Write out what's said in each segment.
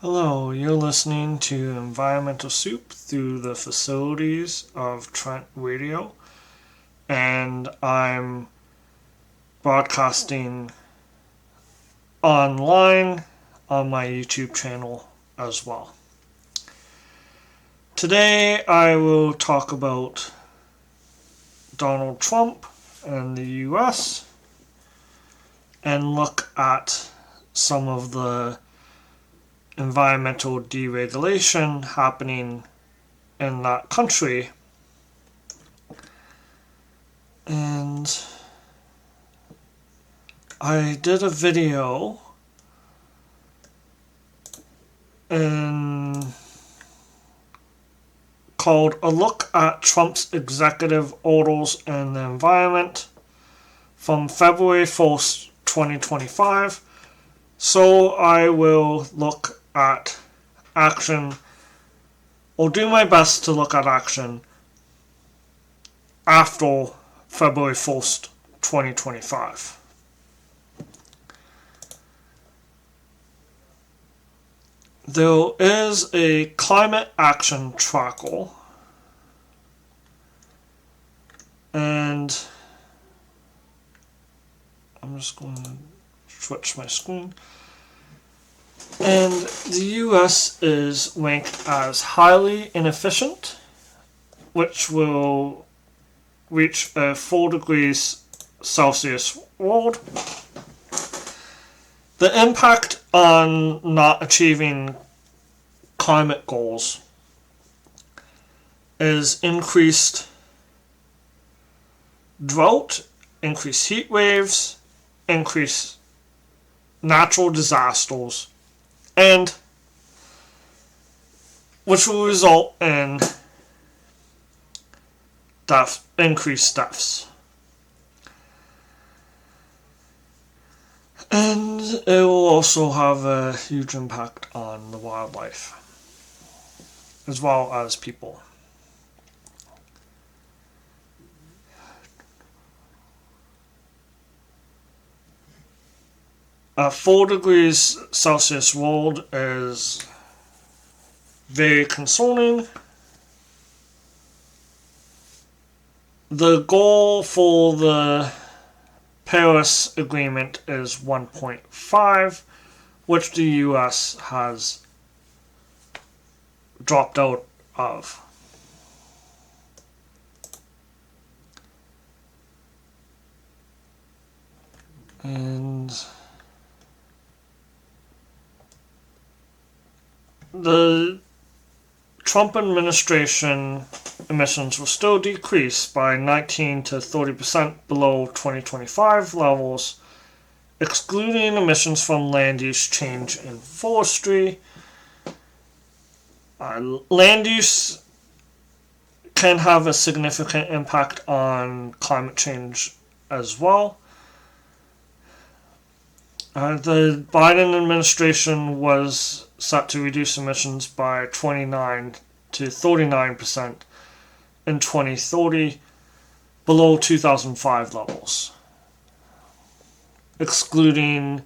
Hello, you're listening to Environmental Soup through the facilities of Trent Radio, and I'm broadcasting online on my YouTube channel as well. Today I will talk about Donald Trump and the US and look at some of the environmental deregulation happening in that country. And I did a video called A Look at Trump's Executive Orders and the Environment from February 1st, 2025. So I will look at action, or do my best to look at action after February 1st, 2025. There is a climate action tracker, and I'm just going to switch my screen. And the US is ranked as highly inefficient, which will reach a 4 degrees Celsius world. The impact on not achieving climate goals is increased drought, increased heat waves, increased natural disasters, and which will result in increased deaths. And it will also have a huge impact on the wildlife, as well as people. A 4 degrees Celsius world is very concerning. The goal for the Paris Agreement is 1.5, which the US has dropped out of. And the Trump administration emissions will still decrease by 19 to 30% below 2025 levels, excluding emissions from land use change in forestry. Land use can have a significant impact on climate change as well. The Biden administration was set to reduce emissions by 29 to 39% in 2030, below 2005 levels, excluding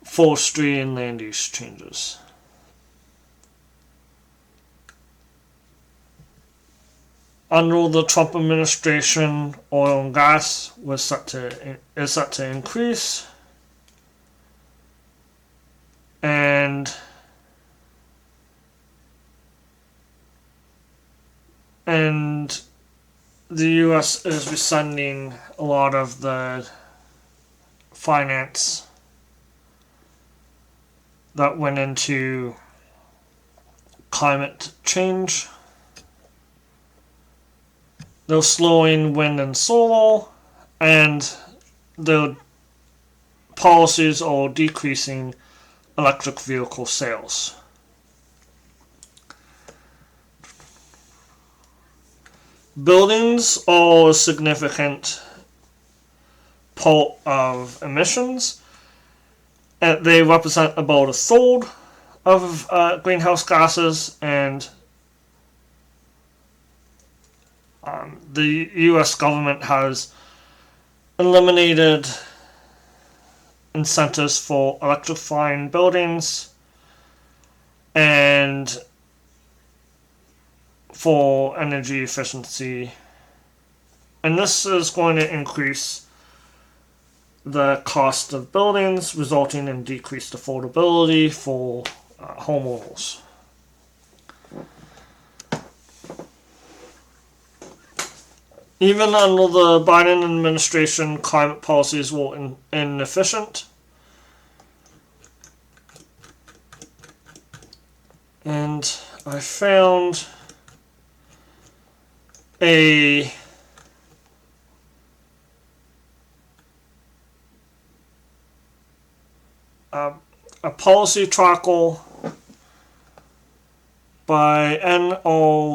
forestry and land use changes. Under the Trump administration, oil and gas is set to increase, and the US is rescinding a lot of the finance that went into climate change. They're slowing wind and solar, and the policies are decreasing electric vehicle sales. Buildings are a significant part of emissions. They represent about a third of greenhouse gases, and the US government has eliminated incentives for electrifying buildings and for energy efficiency. And this is going to increase the cost of buildings, resulting in decreased affordability for homeowners. Even under the Biden administration, climate policies were inefficient. And I found a policy tracker by NODC.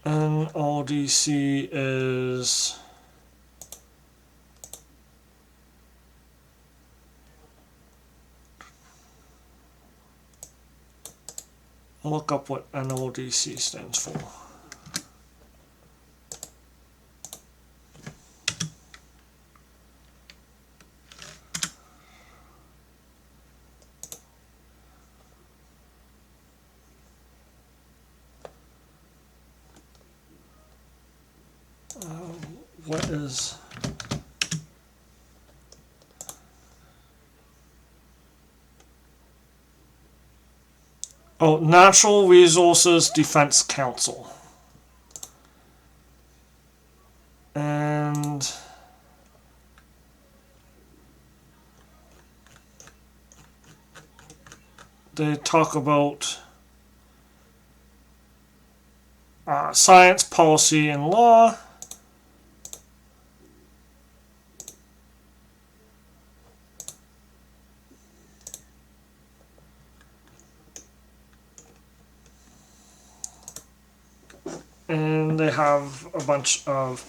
NODC is look up what NODC stands for. What is Natural Resources Defense Council. And they talk about science, policy, and law. And they have a bunch of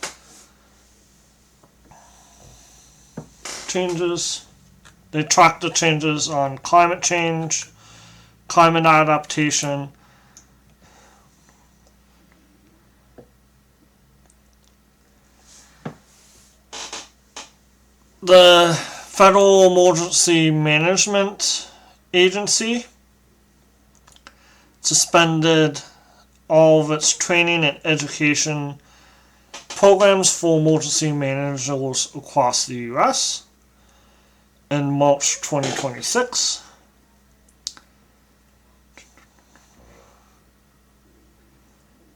changes. They track the changes on climate change, climate adaptation, the Federal Emergency Management Agency suspended all of its training and education programs for emergency managers across the U.S. in March 2026.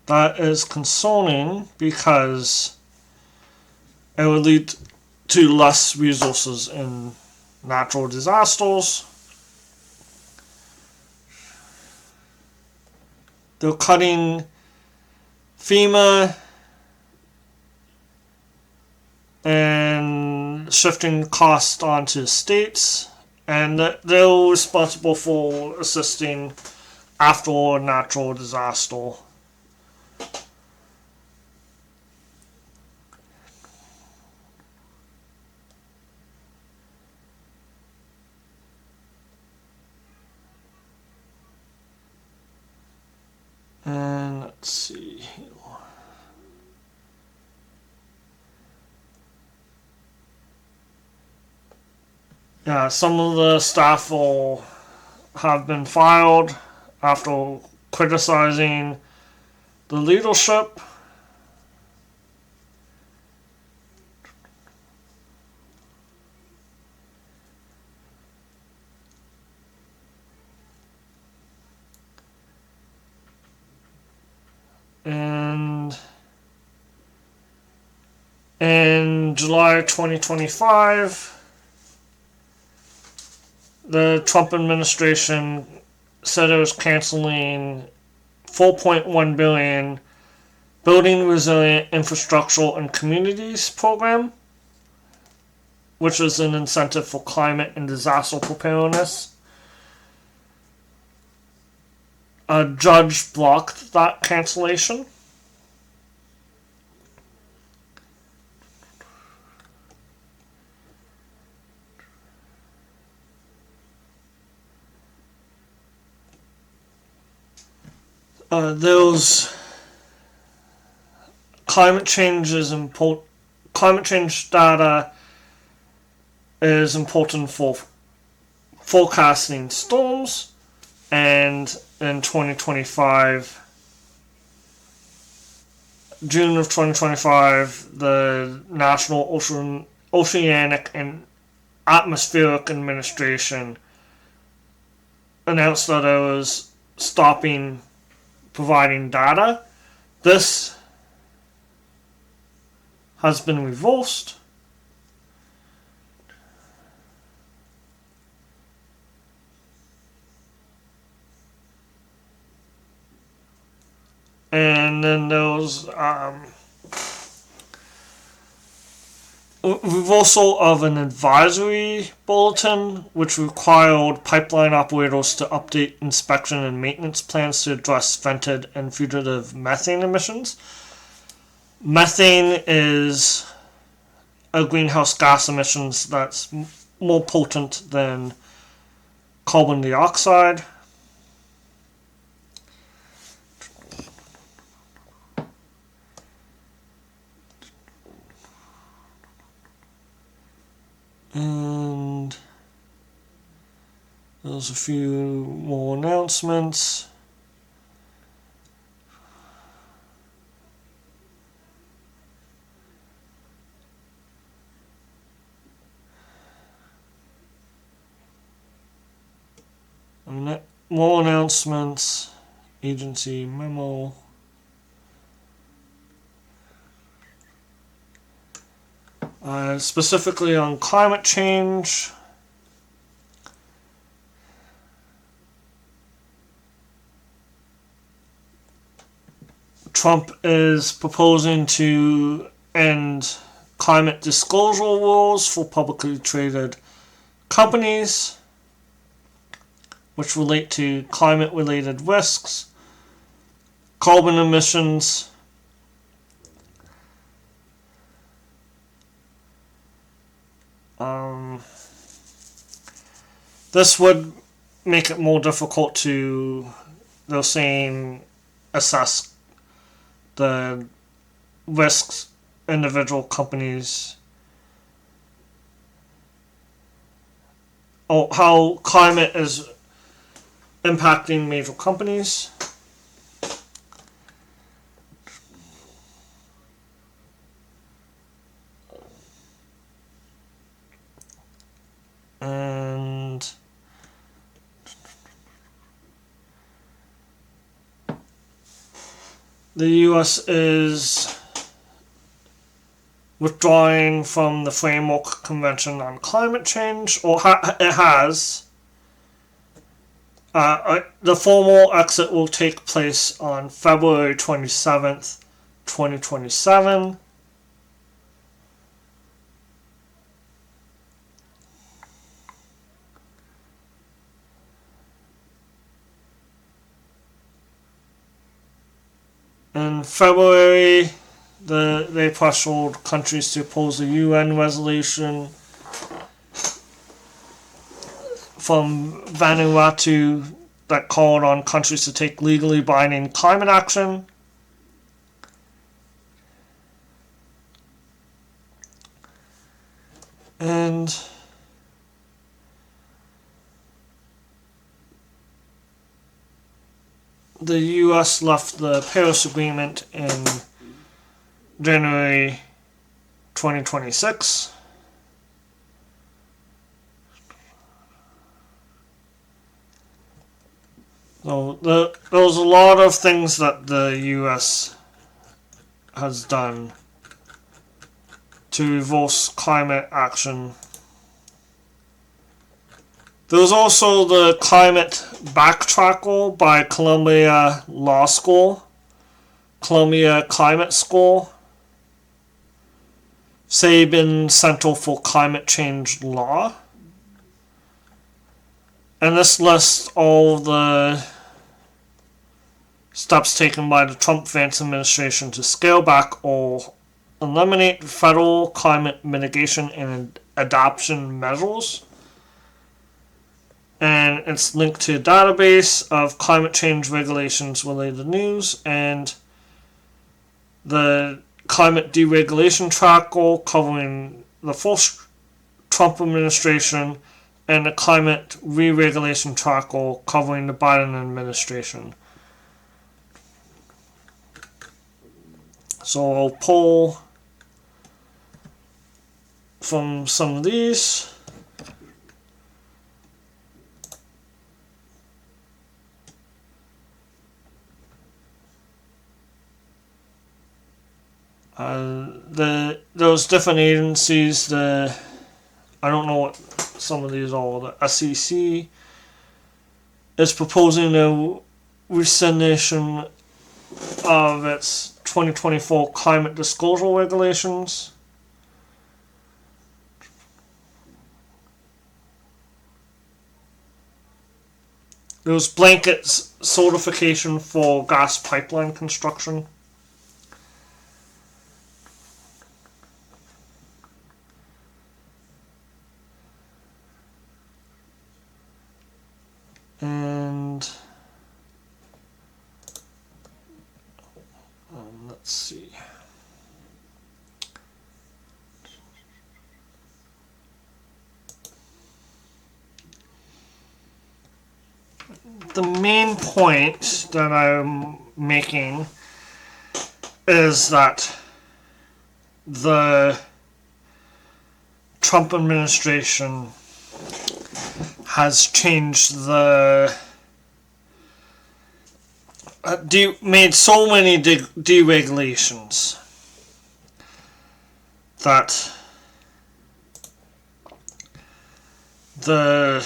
That is concerning because it would lead to less resources in natural disasters. They're cutting FEMA and shifting costs onto states, and they're responsible for assisting after a natural disaster. And let's see here. Yeah, some of the staff will have been fired after criticizing the leadership. And in July 2025, the Trump administration said it was canceling $4.1 billion Building Resilient Infrastructure and Communities program, which is an incentive for climate and disaster preparedness. A judge blocked that cancellation. Those climate change is important climate change data is important for forecasting storms, and in 2025, June of 2025, the National Oceanic and Atmospheric Administration announced that it was stopping providing data. This has been reversed. And then there was reversal of an advisory bulletin which required pipeline operators to update inspection and maintenance plans to address vented and fugitive methane emissions. Methane is a greenhouse gas emissions that's more potent than carbon dioxide. And there's a few more announcements. More announcements. Agency memo. Specifically on climate change. Trump is proposing to end climate disclosure rules for publicly traded companies, which relate to climate-related risks, carbon emissions, this would make it more difficult to, they're saying, assess the risks individual companies, or how climate is impacting major companies. And the US is withdrawing from the Framework Convention on Climate Change, or it has. The formal exit will take place on February 27th, 2027. In February, they pressured countries to oppose a UN resolution from Vanuatu that called on countries to take legally binding climate action. And the US left the Paris Agreement in January 2026. So there's a lot of things that the US has done to reverse climate action. There's also the Climate Backtracker by Columbia Law School, Columbia Climate School, Sabin Center for Climate Change Law. And this lists all the steps taken by the Trump-Vance administration to scale back or eliminate federal climate mitigation and adoption measures. And it's linked to a database of climate change regulations related news, and the climate deregulation tracker covering the first Trump administration, and the climate re-regulation tracker covering the Biden administration. So I'll pull from some of these. Those different agencies, I don't know what some of these are. The SEC is proposing a rescindation of its 2024 climate disclosure regulations. There was blanket certification for gas pipeline construction. And let's see. The main point that I'm making is that the Trump administration has changed made so many deregulations that the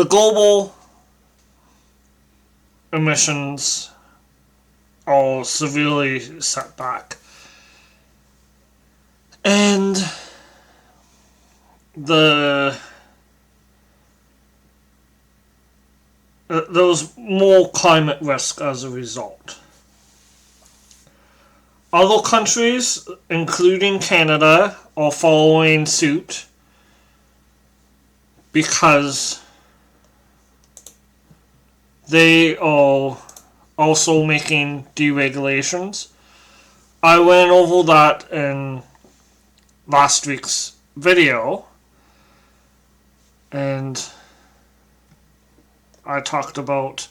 global emissions are severely set back. And there's more climate risk as a result. Other countries, including Canada, are following suit because they are also making deregulations. I went over that in last week's video, and I talked about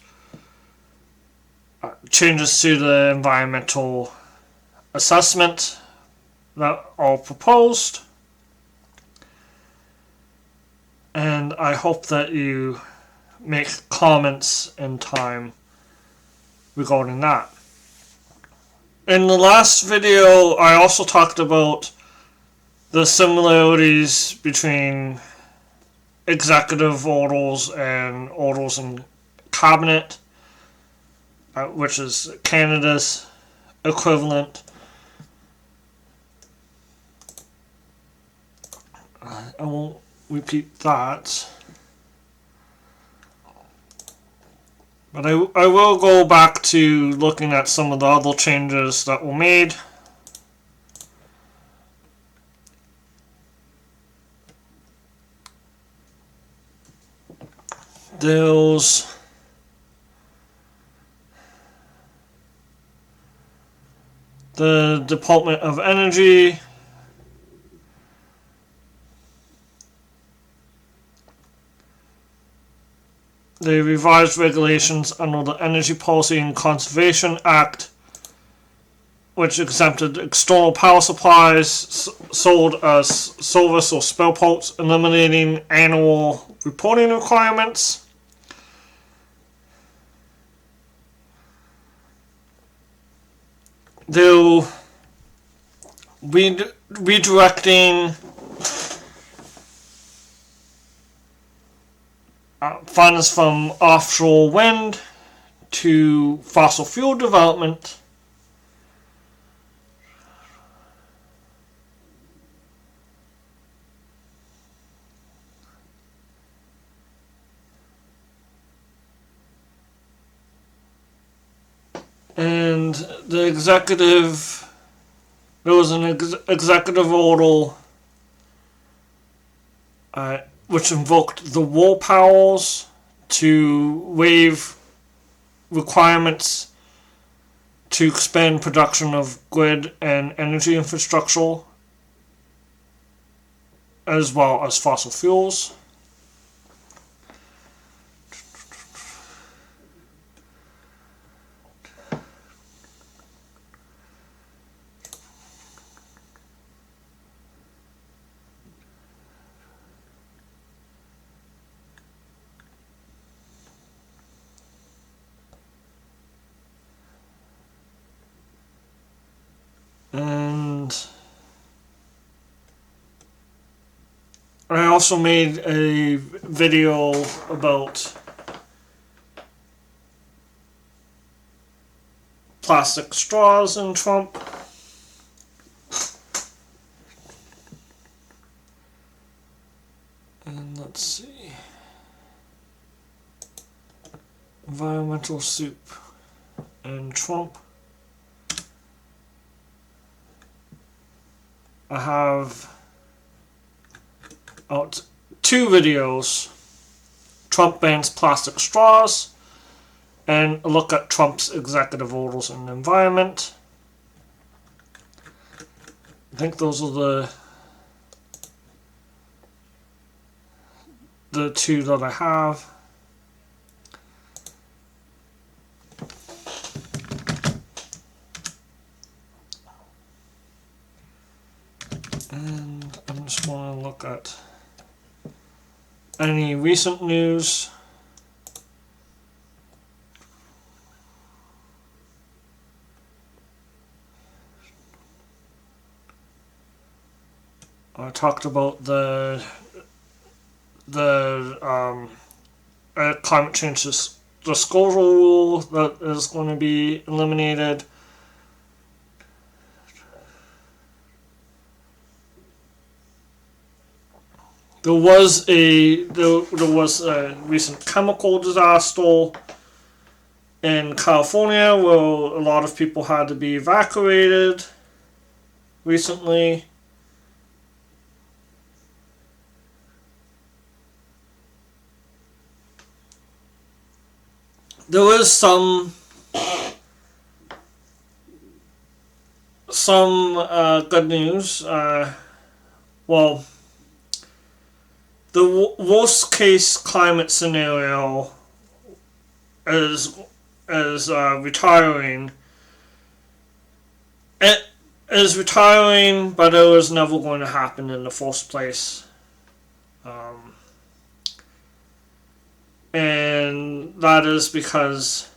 changes to the environmental assessment that are proposed, and I hope that you make comments in time regarding that. In the last video, I also talked about the similarities between executive orders and orders in cabinet, which is Canada's equivalent. I won't repeat that, but I will go back to looking at some of the other changes that were made. There's the Department of Energy. They revised regulations under the Energy Policy and Conservation Act, which exempted external power supplies sold as service or spare parts, eliminating annual reporting requirements. They're redirecting funds from offshore wind to fossil fuel development. And there was an executive order which invoked the war powers to waive requirements to expand production of grid and energy infrastructure, as well as fossil fuels. And I also made a video about plastic straws in Trump. And let's see. Environmental soup and Trump. I have out 2 videos. Trump bans plastic straws and a look at Trump's executive orders on the environment. I think those are the 2 that I have. And I'm just going to look at any recent news. I talked about the climate change disclosure rule that is going to be eliminated. There was a recent chemical disaster in California where a lot of people had to be evacuated recently. There was some good news. Well, the worst case climate scenario is retiring. It is retiring, but it was never going to happen in the first place. And that is because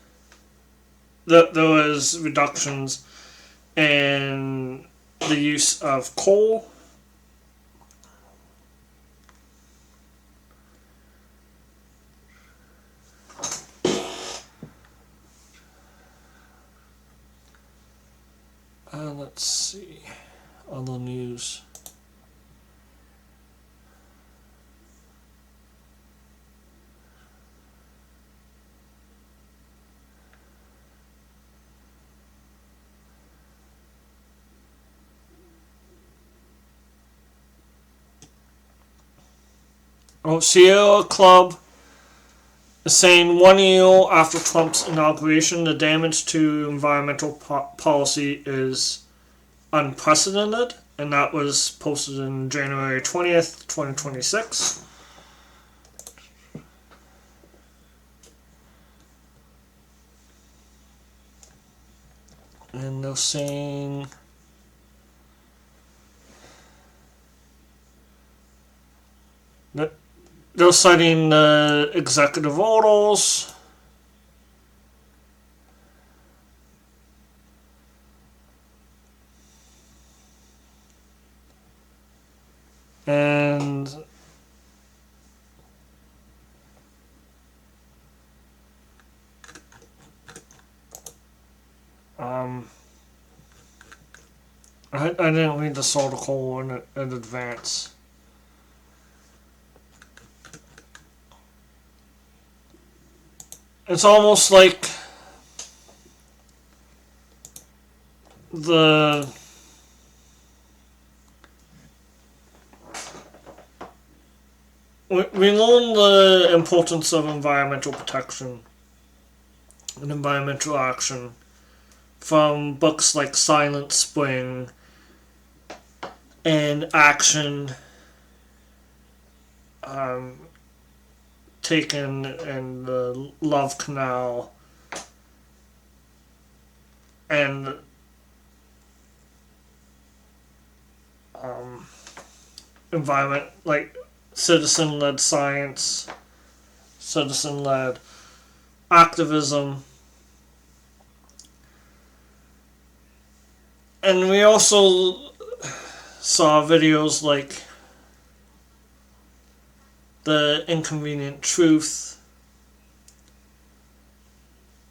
there was reductions in the use of coal. Let's see, other news. Sierra Club is saying 1 year after Trump's inauguration, the damage to environmental policy is unprecedented, and that was posted on January 20th, 2026. And they're saying that they're citing the executive orders. And I didn't read this article in advance. It's almost like the we learn the importance of environmental protection and environmental action from books like Silent Spring and Action, taken in the Love Canal, and environment like citizen-led science, citizen-led activism. And we also saw videos like The Inconvenient Truth,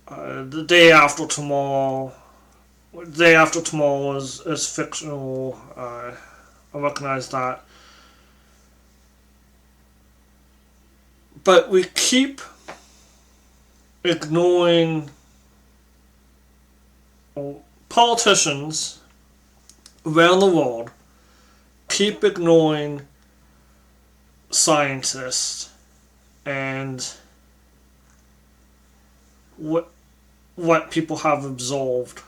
The Day After Tomorrow. The Day After Tomorrow is fictional. I recognize that. But we keep ignoring politicians around the world, keep ignoring scientists and what people have observed,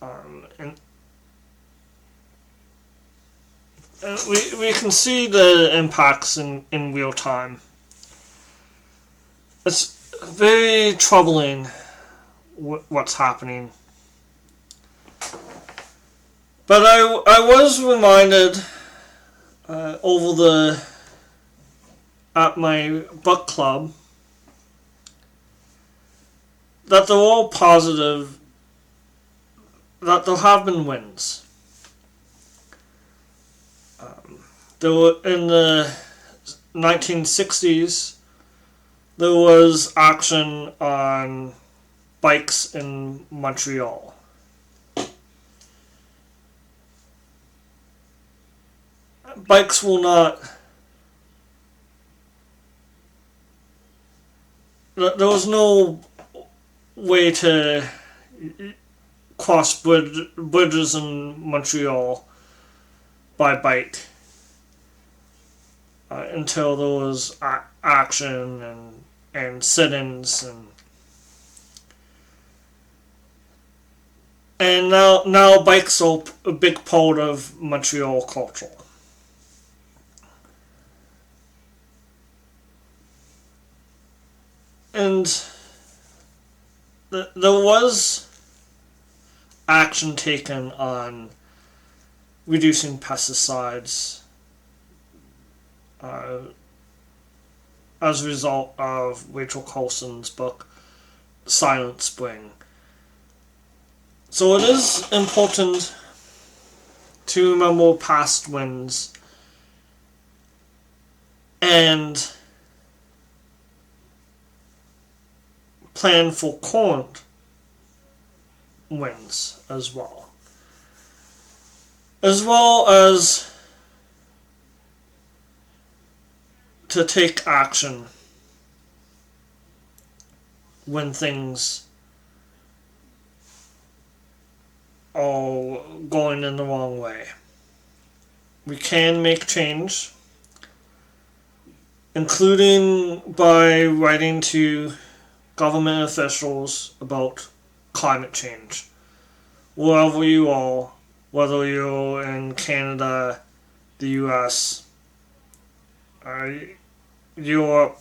and we can see the impacts in real time. It's very troubling what's happening. But I was reminded at my book club that they're all positive, that there have been wins. There were, in the 1960s, there was action on bikes in Montreal. Bikes will not... There was no way to cross bridges in Montreal by bike until there was action and sit-ins and now bikes are a big part of Montreal culture. And there was action taken on reducing pesticides as a result of Rachel Carlson's book Silent Spring. So it is important to remember past wins and plan for current wins as well as to take action when things are going in the wrong way. We can make change, including by writing to government officials about climate change. Wherever you are, whether you're in Canada, the US, Europe,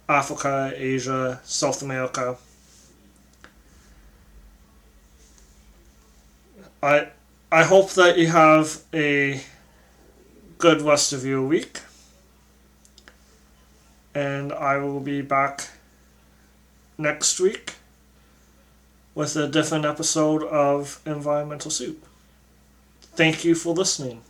Africa, Asia, South America. I hope that you have a good rest of your week, and I will be back next week with a different episode of Environmental Soup. Thank you for listening.